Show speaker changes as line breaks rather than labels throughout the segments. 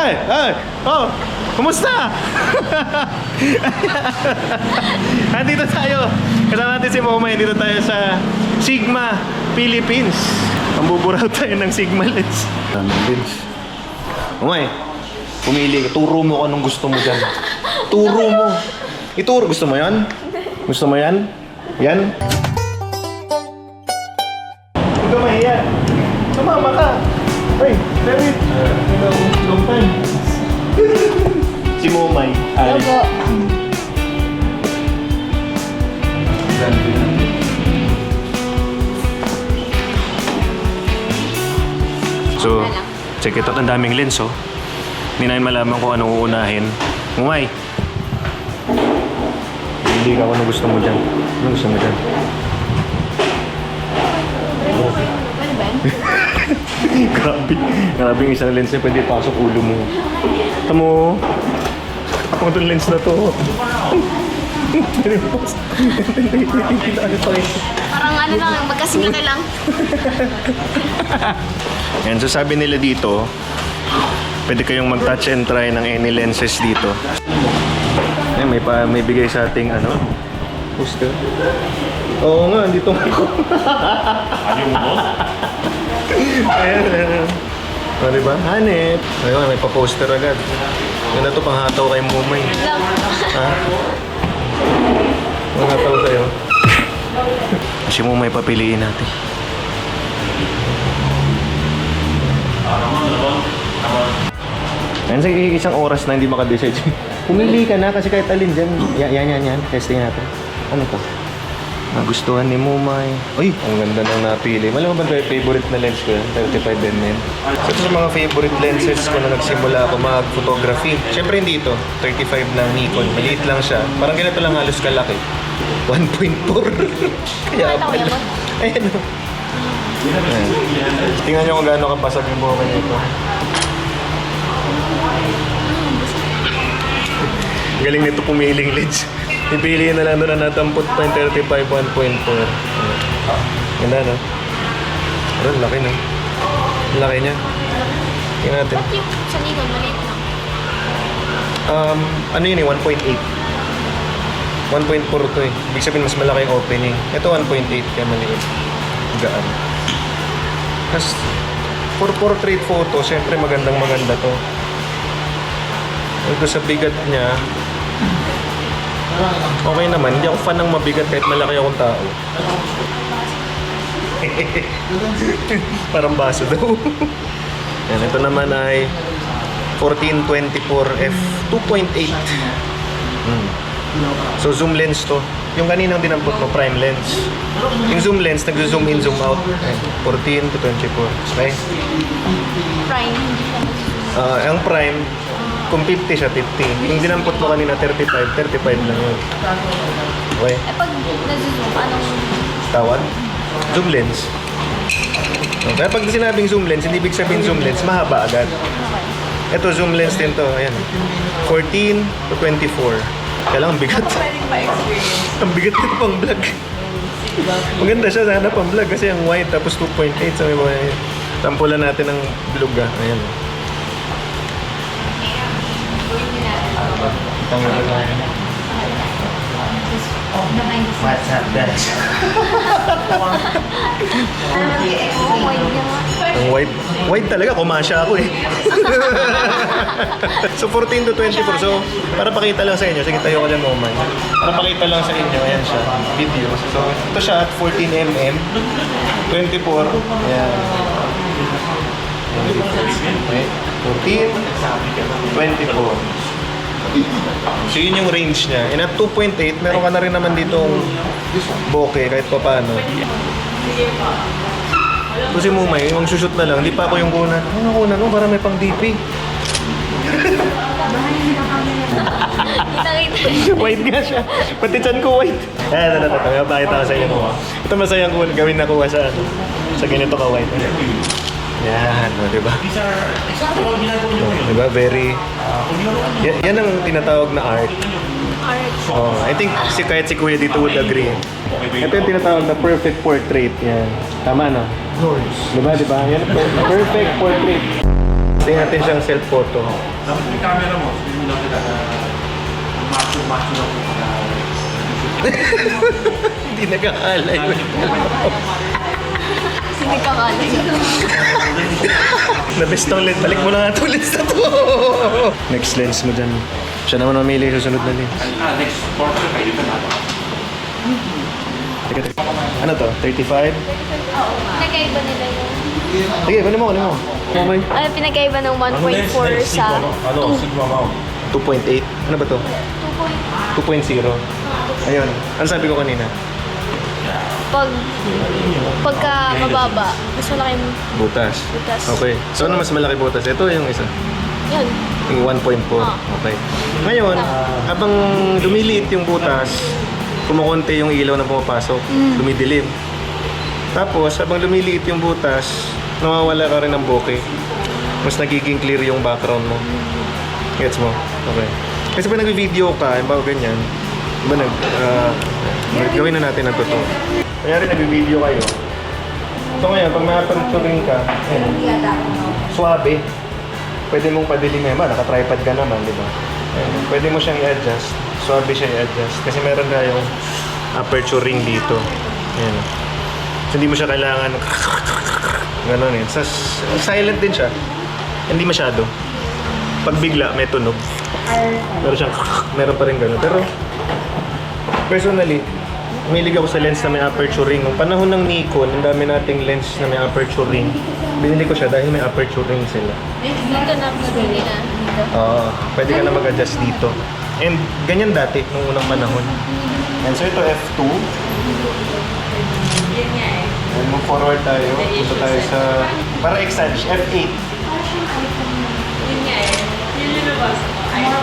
Ay! Ay! Oh! Kumusta? Andito tayo. Kasama natin si Momay. Andito tayo sa Sigma Philippines. Mambuburaw tayo ng Sigma lens. Lens. Momay, pumili ka. Turo mo kung anong gusto mo dyan. Turo mo. Ituro. Gusto mo yan? Gusto mo yan? Yan? Huwag ka mahiya. Sumama ka. Hey, David. Long time. Si Momay. Alis. So, check it out. Ang daming lens, oh. Hindi namin malaman kung anong uunahin. Momay. Hindi ka kung ano gusto mo dyan. Ano gusto mo dyan? Grabe. Grabe yung isang lens na pwede pasok ulo mo. Tamo. Ako itong lens na to.
Parang ano lang, magkasingkita lang.
Yan, so sabi nila dito, pwede kayong mag-touch and try ng any lenses dito. Yan, may bigay sa ating ano, poster. Oo nga, dito ako. Ano mo? Ayan, ayan. O, diba? Hanip. Ayun, may pa-poster agad. Yan na to, panghataw kay Momay. Ha? Panghataw sa'yo. Kasi Momay, papiliin natin. Yan, sa isang oras na hindi maka-decide. Pumili ka na kasi kahit alin dyan. Yan. Testing natin. Ano to? Nagustuhan ni Momay. Uy, ang ganda nang napili. Malam mo ba ito favorite na lens ko yan? 35mm. So ito sa mga favorite lenses ko na nagsimula ako mag-photography. Siyempre hindi ito. 35 ng Nikon. Maliit lang siya. Parang ganito lang halos kalaki. 1.4. Kaya pala. Ayan o. Tingnan nyo kung gaano kapasag yung buhok nito. Galing nito pumiling lens. Ipili na lang doon na natampot pa yung 35 1.4. Ganda, no? Pero laki, no? Laki niya. Tingnan natin.
Ba't yung sa Nikon, maliit lang?
Ano yun eh? 1.8. 1.4 to eh. Ibig sabihin mas malaki yung opening. Ito 1.8 kaya maliit. Gaan. Tapos, for portrait photo, syempre maganda to. Ito sa bigat niya, okay naman. Hindi ako fan ng mabigat kahit malaki akong tao. Parang baso daw. Yan, ito naman ay 14-24 f 2.8. So zoom lens to. Yung kaninang dinampot mo, prime lens. Yung zoom lens, nag-zoom in, zoom out. 14 to 24. Okay?
Prime, hindi siya nag-zoom.
Ang prime, kung 50 siya, 50. Yung dinampot mo kanina, 35 lang yun. Okay?
Eh pag nag-zoom, anong...
Tawag? Zoom lens. Kaya pag sinabing zoom lens, hindi ibig sabihin zoom lens, mahaba agad. Ito, zoom lens din to. Ayan. 14 to 24. Kailangan bigat. Ang bigat nito pang vlog. Maganda siya sana pang vlog kasi ang white tapos 2.8 sa may mga tampulan natin ng blue ga. Ayan.
What's up, guys?
Ang white talaga, kumasya ako eh. So 14 to 24. So para pakita lang sa inyo, sige tayo ko dyan Momay. Para pakita lang sa inyo, ayan siya, video. So ito siya at 14mm, 24. Ayan. Okay. 14, 24. So yun yung range niya. And at 2.8, meron ka na rin naman ditong bokeh kahit pa paano. Kasi Momay, yung shoot na lang, hindi pa ako yung kunan. Ano kunan mo? Para may pang DP. White nga siya. Pati chan ko white. Ito. Pakita ko sa inyo. Ito masayang gawin na kuha sa ganito ka white. Yan, o, diba? Diba? Very... Yan ang tinatawag na art.
Art.
Oh, I think kahit si Kuya dito would agree. Ito yung tinatawag na perfect portrait. Yan. Tama, no? Diba? Yan, perfect portrait. Tingnan natin siyang self-photo.
Dapat may camera mo, sabihin mo lang kita na macho na po ka.
Hindi nag-aalay.
Hindi ka kalay.
Na-best tong lens. Balik mo na nga itong lens na to. Next lens mo dyan. Siya naman mamili sa sunod na lens.
Next quarter, kayo ka na.
Teka. Ano to? 35?
Pinagkaiba nila yung...
Sige, kunin mo. Okay.
Ano pinagkaiba ng 1.4 sa
Ano, Sigma mount.
2.8. Ano ba to? 2.0. Ayun. Ano sabi ko kanina?
pagka mababa, mas malaki yung
Butas.
butas.
Okay. So ano mas malaki butas? Ito yung isa.
Yun.
Yung 1.4. Okay. Ngayon, habang lumiliit yung butas, kumukonti yung ilaw na pumapasok. Lumidilim. Tapos, habang lumiliit yung butas, nawawala ka rin ng bokeh. Mas nagiging clear yung background mo. Gets mo? Okay. Kasi pag nag-video ka, yung bago ganyan, diba gawin na natin ang totoo. Kanyari nag-video kayo. So ngayon, pag ma-aperturing ka, suabe. Pwede mong padilim ba? Naka-tripod ka naman, di ba? Pwede mo siyang i-adjust. Suabe siya i-adjust. Kasi meron na yung aperture ring dito. Ayan. So, hindi mo siya kailangan gano'n eh. So, silent din siya. Hindi masyado. Pag bigla, may tunog. Meron pa rin gano'n. Pero, personally, umilig ako sa lens na may aperture ring. Nung panahon ng Nikon, ang dami nating lens na may aperture ring. Binili ko siya dahil may aperture ring sila.
Dito na pinili na. Dito.
Oo, pwede ka na mag-adjust dito. And ganyan dati, nung unang panahon. And so ito F2. And move forward tayo. Punta tayo sa... Para exage, F8.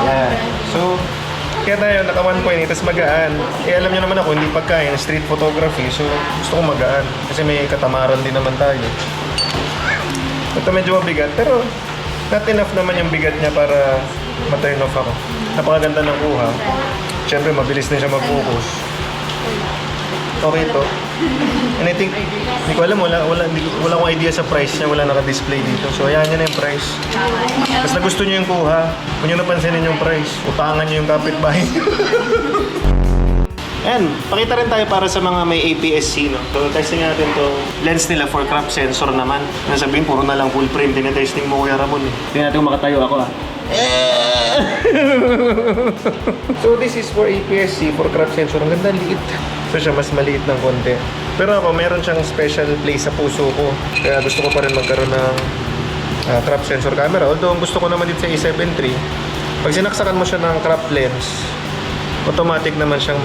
Yeah. So, kaya tayo, naka 1.8, tapos magaan. Eh, alam niyo naman ako, hindi pagkain, street photography. So, gusto ko magaan. Kasi may katamaran din naman tayo. Ito medyo mabigat, pero not enough naman yung bigat niya para ma-turn off ako. Napakaganda ng kuha. Siyempre, mabilis din siya mag-focus. Okay ito. And I think, hindi ko alam, wala akong idea sa price niya, wala naka-display dito. So, ayan niya na yung price. Basta gusto niyo yung kuha, kung niyo napansinin yung price, utangan niyo yung kapitbahay. And, pakita rin tayo para sa mga may APS-C, no? So, testing natin to lens nila for crop sensor naman. Nasabihin, puro na lang full frame. Tinetesting mo, Kuya Ramon. Tingnan natin kung makatayo ako, So, this is for APS-C, for crop sensor. Ang ganda, liit. So, siya mas maliit ng konti. Pero ako, meron siyang special place sa puso ko. Kaya gusto ko pa rin magkaroon ng crop sensor camera. Although, ang gusto ko naman dito sa A7 III, pag sinaksakan mo siya ng crop lens, automatic naman siyang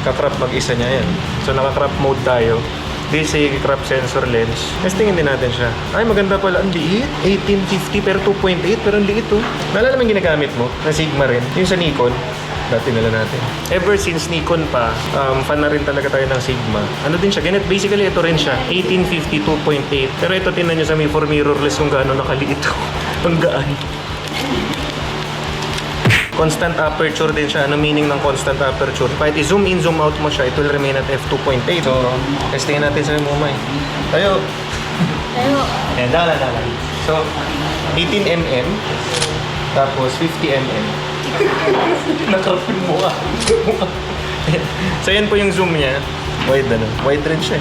ka-crop mag-isa niya yan. So, naka-crop mode tayo. This is a crop sensor lens. Testingin din natin siya. Ay, maganda pala. Ang liit. 1850 pero 2.8. Pero ang liit oh. Naalala mo yung ginagamit mo? Na Sigma rin. Yung sa Nikon. Dati nila natin. Ever since Nikon pa, fan na rin talaga tayo ng Sigma. Ano din siya? Ganit, basically, ito rin siya. 1850 2.8. Pero ito, tingnan nyo sa may for mirrorless kung gaano nakaliit. Ang gaan. Constant aperture din siya. Ano meaning ng constant aperture? Kahit i-zoom in, zoom out mo siya, it will remain at f2.8. So, testingin natin sa mumay. Tayo. Ayan, dala. So, 18mm. Tapos, 50mm. Nakarapin mo ka. So, yan po yung zoom niya. Wide rin siya.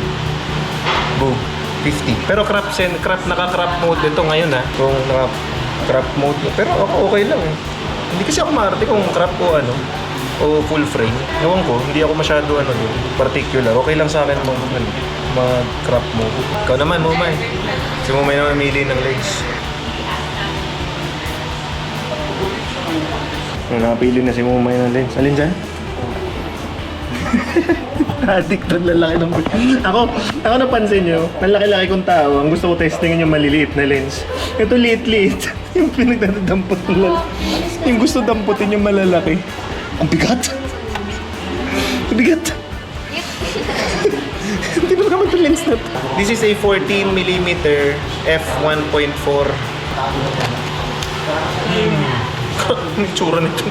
Boom. 50. Pero naka-crop mode ito ngayon ha. Kung naka-crop mode. Pero ako okay lang eh. Hindi kasi ako maarte kung crop o o full frame. Ewan ko, hindi ako masyado particular. Okay lang sa akin mag-crop mo. Ikaw naman, Mumay. Si Mumay na mamili ng legs. Nakapili na si Mumay ng lens. Alin dyan? Addict na lalaki ng Ako napansin nyo, malaki-laki kong tao, ang gusto ko testingin yung maliliit na lens. Ito liit-liit. Yung pinagdadampot ng lalaki. Yung gusto damputin yung malalaki. Ang bigat! Ang bigat! Hindi mo naman ito lens na to. This is a 14mm f1.4. Ang tsura nito.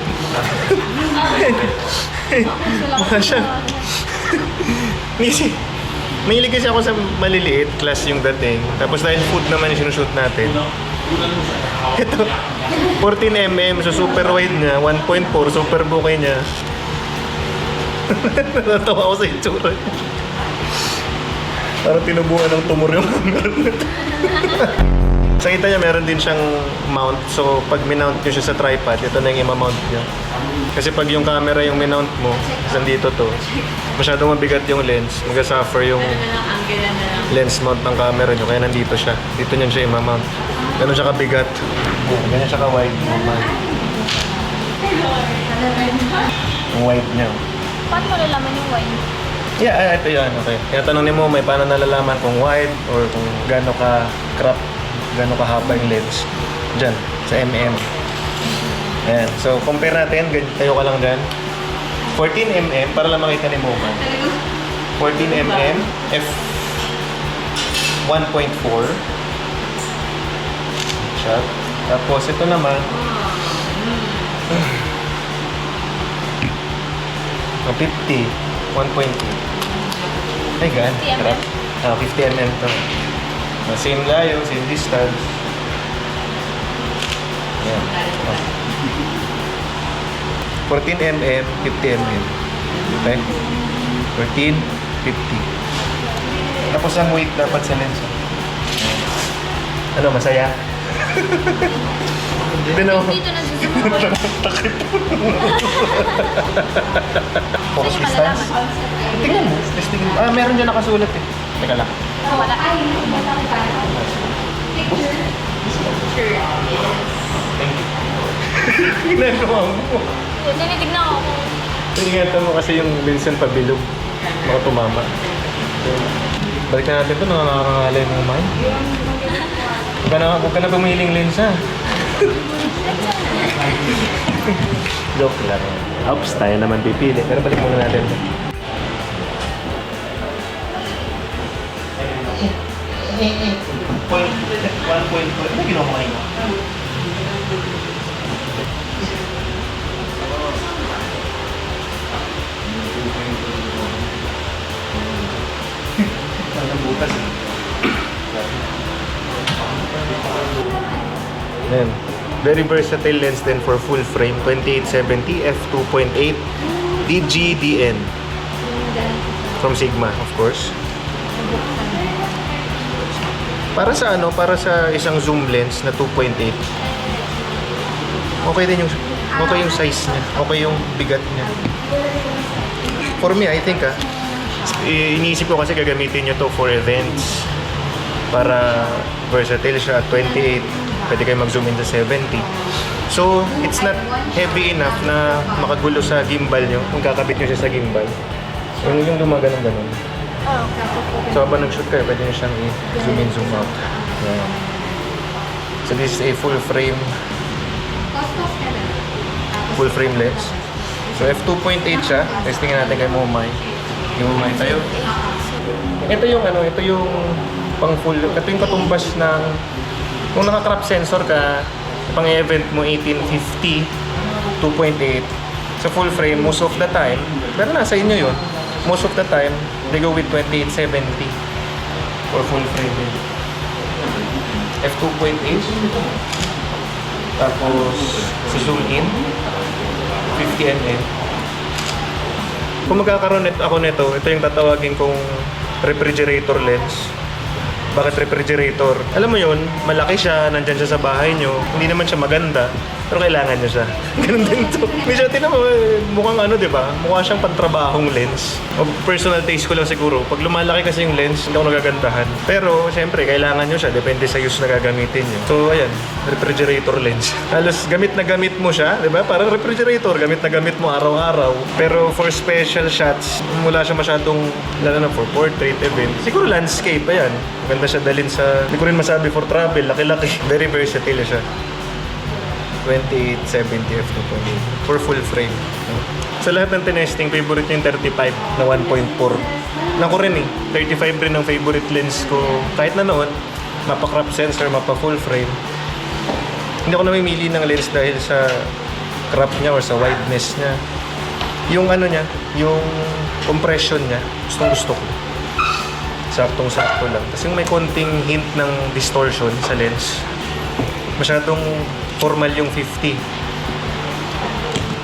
Mukha siya. Mahilig kasi ako sa maliliit, class yung dating. Tapos dahil food naman yung sinushoot natin. Ito, 14mm, so super wide niya, 1.4, super bokeh niya. Natatawa ako sa itsura niya. Parang tinubuan ng tumor yung camera nito. Sa kita niya, meron din siyang mount. So, pag minount nyo siya sa tripod, ito na yung ima-mount niya. Kasi pag yung camera yung minount mo, nandito to, masyadong mabigat yung lens. Mag-suffer yung lens mount ng camera nyo. Kaya nandito siya. Dito nyo siya ima-mount. Ganun siya kabigat. Ganyan siya ka-wide. Yung wide niya.
Paano mo lalaman yung wine?
Yeah, ito yan. Okay. Kaya tanong ni mo, may paano nalalaman kung wide or kung gaano ka-crop, gaano kahaba yung lens. Diyan, sa mm. Ayan. So, compare natin. Tayo ka lang dyan. 14mm, para lang makita ni Moma. 14mm, f 1.4. Shot. Tapos, ito naman. Ang 50, 1.2. Ay, gaan.
50 mm.
50mm to. Same layo, same distance. Ayan. 14mm, 50mm. Okay? 14, 50. Tapos ang weight dapat sa lens. Ano, masaya? Hindi na ako.
Dito na susunod.
Focus distance. Tingnan mo. Tingnan mo. Meron dyan nakasulat eh. Teka lang.
Wala.
Ginagawa mo.
Tinitignan ko kung
Tingnan mo kasi yung Vincent pabilog. Baka tumama. Balik na natin ito. Nangangangalay mo mind. Huwag ka na pumiling lensa. Joke lang. Oops, tayo naman pipili. Pero balik muna natin. Point, 1.4. Ano ginawa mo ngayon? Ang butas. Ayan. Very versatile lens din for full frame. 2870 f2.8 DGDN. From Sigma, of course. Para sa ano? Para sa isang zoom lens na 2.8. Okay din yung size niya. Okay yung bigat niya. For me, I think iniisip ko kasi gagamitin nyo to for events. Para versatile siya at 28. Pwede kayo mag-zoom in sa 70. So, it's not heavy enough na makagulo sa gimbal nyo. Kung kakabit nyo siya sa gimbal. Yung gumaganon-ganon. So, habang nag-shoot kayo, pwede nyo siyang i-zoom in, zoom out. Yeah. So, this is a full frame lens. So, f2.8 siya. Testingin natin kay Momay. Yung Momay tayo. Ito yung pang full. Ito yung katumbas ng kung naka-crop sensor ka, pang event mo 1850, 2.8 sa full frame most of the time, pero nasa inyo yun. Most of the time, they go with 2870 for full frame. F2.8. Tapos, sa zoom in, 50mm. Kung magkakaroon ako nito, ito yung tatawagin kong refrigerator lens. Bakit refrigerator? Alam mo yun, malaki siya, nandyan siya sa bahay nyo. Hindi naman siya maganda, pero kailangan nyo siya. Ganun din to. Medyo, tinan mo, mukhang ano, di ba? Mukha siyang pantrabahong lens. O personal taste ko lang siguro. Pag lumalaki kasi yung lens, hindi ako nagagandahan. Pero, syempre, kailangan nyo siya. Depende sa use na gagamitin nyo. So, ayan, refrigerator lens. Halos gamit na gamit mo siya, di ba? Parang refrigerator, gamit na gamit mo araw-araw. Pero for special shots, wala siya masyadong, lalo na for portrait event. Siguro landscape, ayan. Maganda siya dalhin sa, hindi ko rin masabi for travel, laki-laki. Very versatile siya. 2870 f2.8 for full frame. Sa lahat ng tinesting, favorite yung 35 na 1.4. Nako rin eh, 35 rin ang favorite lens ko. Kahit na noon, mapa-crop sensor, mapa-full frame. Hindi ako namimili ng lens dahil sa crop niya or sa wideness niya. Yung ano niya, yung compression niya, gustong gusto ko. Saktong-sakto lang. Kasi may konting hint ng distortion sa lens. Masyadong formal yung 50.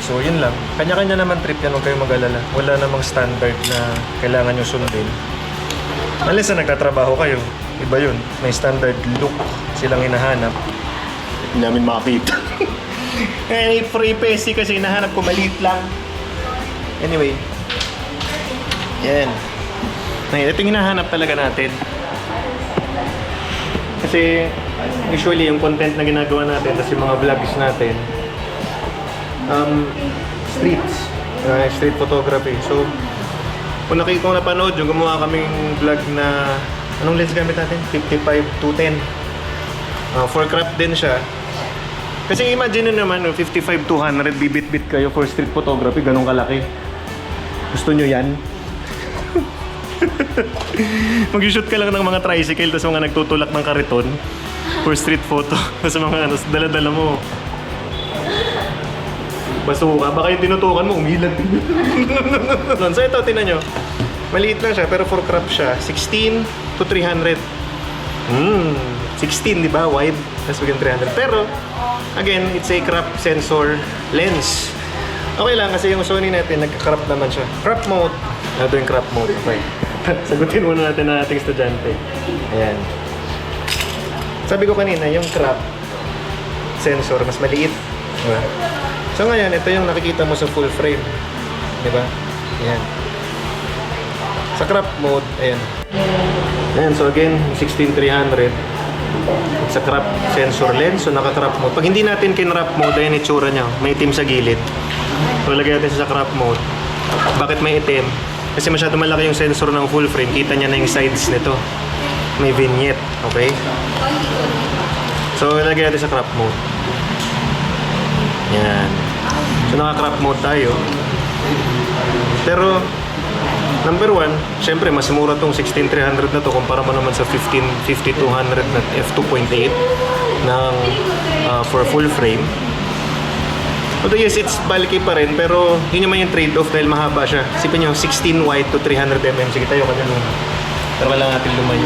So, yun lang. Kanya-kanya naman trip yan. Huwag kayong mag-alala. Wala namang standard na kailangan nyo sundin. Unless na nagtatrabaho kayo. Iba yun. May standard look silang hinahanap. Hindi namin makakita. Eh, free pesi kasi hinahanap ko maliit lang. Anyway. Yan. Ngayon, ito yung hinahanap talaga natin. Kasi usually yung content na ginagawa natin, tapos yung mga vlogs natin, street photography. So, kung napanood yung gumawa kaming vlog na, anong lens gamit natin? 55-210. For crop din siya. Kasi imagine nyo naman, 55-200, bibit-bit kayo for street photography, ganun kalaki. Gusto nyo yan? Mag-shoot ka lang ng mga tricycle, tapos mga nagtutulak ng kariton for street photo. Tapos mga dala-dala mo. Basuka, baka yung tinutukan mo, umilag. So ito, tinan nyo. Maliit lang siya, pero for crop siya. 16-300. 16, di ba? Wide. Tapos bigyan 300. Pero, again, it's a crop sensor lens. Okay lang, kasi yung Sony natin, nagka-crop naman siya. Crop mode. Ito yung crop mode. Okay. Sagutin muna natin na ating estudyante. Ayan. Sabi ko kanina, yung crop sensor, mas maliit. Diba? So ngayon, ito yung nakikita mo sa full frame. Diba? Ayan. Sa crop mode, ayan. Ayan, so again, 16-300. It's a crop sensor lens, so naka-crop mode. Pag hindi natin kin-crop mode, ayan itsura niya. May itim sa gilid. So lagay natin sa crop mode. Bakit may itim? Kasi masyado malaki yung sensor ng full frame. Kita niya na yung sides nito. May vignette, okay? So lagay natin sa crop mode. Yan. So naka-crop mode tayo. Pero number one, syempre mas mura tong 16-300 na to kumpara mo naman sa 50-200 na f2.8 ng for full frame. Although yes, it's bulky pa rin, pero yun naman yung trade-off dahil mahaba siya. Isipin nyo, 16 wide to 300 mm. Sige tayo ka dun. Pero wala natin lumayo.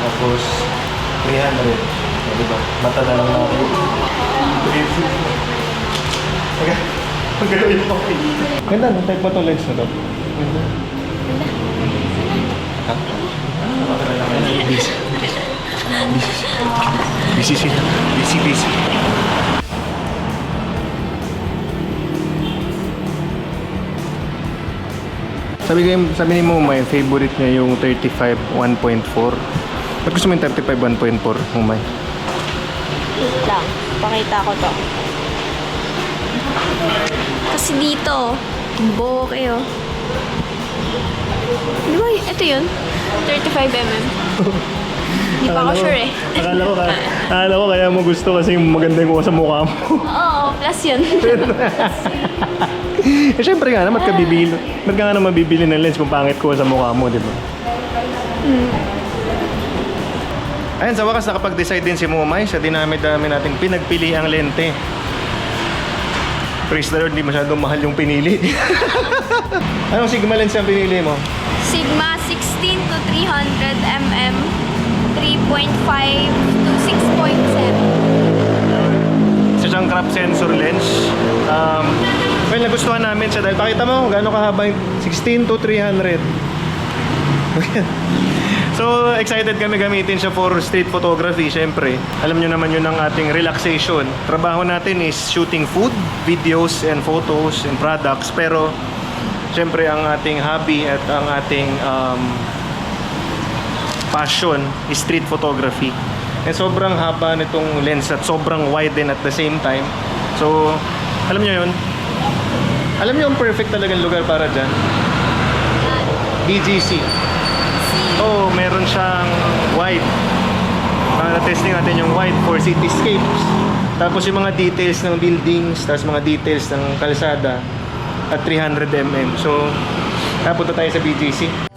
Tapos, 300. O, diba? Mata na lang natin. Magagawin pa ko. Ganda, nung type ba itong lens na to? Ganda. Ha? Busy sila. Busy. Sabi ni Mumay, favorite niya yung 35 1.4. Ba't gusto mo yung 35 1.4, Mumay?
Wait lang. Pakita ko to. Kasi dito, bokeh oh. Di ba? Ito yun. 35mm. Hindi pa ako sure eh.
Akala ko kaya mo gusto kasi maganda yung kuha sa mukha mo.
Oo, plus yun.
Eh, syempre nga naman kabibili. Ba't ka nga naman mabibili ng lens kung pangit kuha sa mukha mo, di ba? Ayun, sa wakas nakapag-decide din si Mumay sa dinami-dami nating pinagpili ang lente. Praise the Lord, di masyadong mahal yung pinili. Anong Sigma lens ang pinili mo?
Sigma 16-300mm 3.5 to 6.7.
Isa siyang crop sensor lens. Well, nagustuhan namin siya dahil pakita mo gaano kahaba yung 16-300. So, excited kami gamitin siya for street photography, syempre. Alam nyo naman yun ang ating relaxation. Trabaho natin is shooting food, videos, and photos, and products. Pero, syempre, ang ating hobby at ang ating passion is street photography. And sobrang haba nitong lens at sobrang wide din at the same time. So, alam nyo yun? Alam nyo ang perfect talagang lugar para dyan? BGC. Oh, meron siyang wide. Na-testing natin yung wide for cityscapes. Tapos yung mga details ng buildings, tapos mga details ng kalsada at 300mm. So, punta tayo sa BGC.